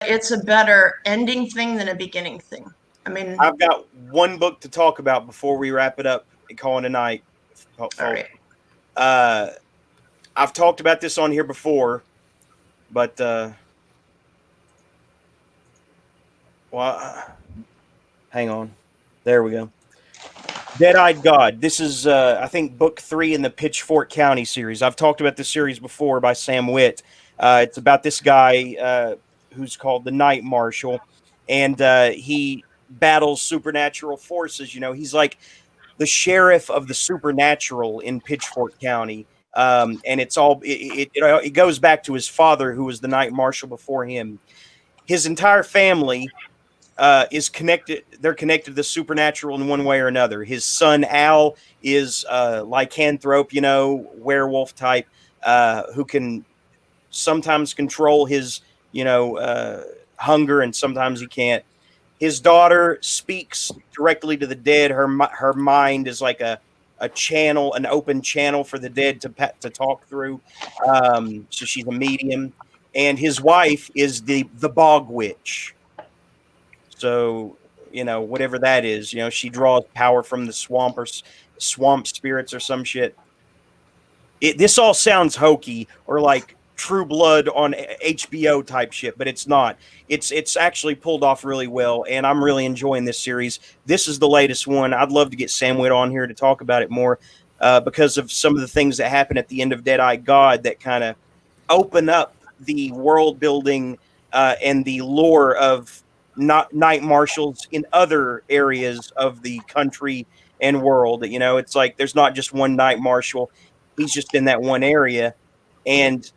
it's a better ending thing than a beginning thing. I mean, I've got one book to talk about before we wrap it up and call it a night, all folks. right. Uh, I've talked about this on here before, but well, hang on. There we go. Dead-Eyed God. This is, I think, book 3 in the Pitchfork County series. I've talked about this series before by Sam Witt. It's about this guy who's called the Night Marshal, and he battles supernatural forces. You know, he's like the sheriff of the supernatural in Pitchfork County. And it's all it goes back to his father, who was the Night Marshal before him. His entire family is connected. They're connected to the supernatural in one way or another. His son Al is lycanthrope, you know, werewolf type, who can sometimes control his, you know, hunger, and sometimes he can't. His daughter speaks directly to the dead. Her mind is like a channel, an open channel for the dead to talk through. So she's a medium, and his wife is the bog witch. So, you know, whatever that is, you know, she draws power from the swamp or swamp spirits or some shit. This all sounds hokey or like True Blood on HBO type shit, but it's not. It's actually pulled off really well, and I'm really enjoying this series. This is the latest one. I'd love to get Sam Witt on here to talk about it more, because of some of the things that happen at the end of Dead-Eye God that kind of open up the world building and the lore of not night marshals in other areas of the country and world. You know, it's like there's not just one night marshal. He's just in that one area. And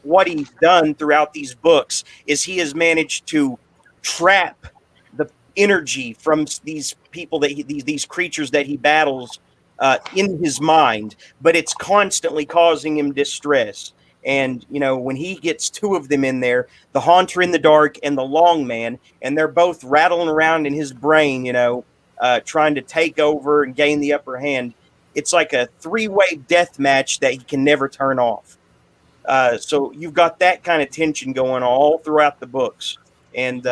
what he's done throughout these books is he has managed to trap the energy from these people that these creatures that he battles in his mind, but it's constantly causing him distress. And you know, when he gets 2 of them in there, the Haunter in the Dark and the Long Man, and they're both rattling around in his brain, you know, trying to take over and gain the upper hand. It's like a 3-way death match that he can never turn off. So you've got that kind of tension going all throughout the books, and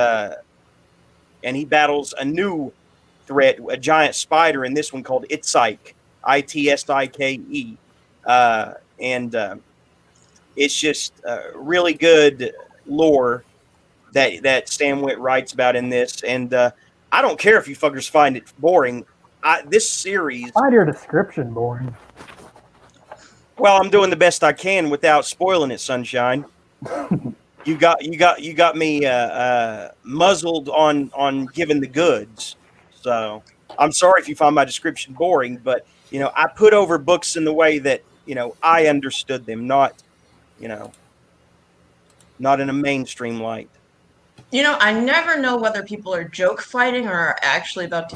he battles a new threat, a giant spider in this one called Itzike, Itsike, and it's just really good lore that Stan Witt writes about in this, and I don't care if you fuckers find it boring. This series, Find your description boring. well, I'm doing the best I can without spoiling it, Sunshine. You got me muzzled on giving the goods. So I'm sorry if you find my description boring, but you know, I put over books in the way that, you know, I understood them, not, you know, not in a mainstream light. You know, I never know whether people are joke fighting or are actually about to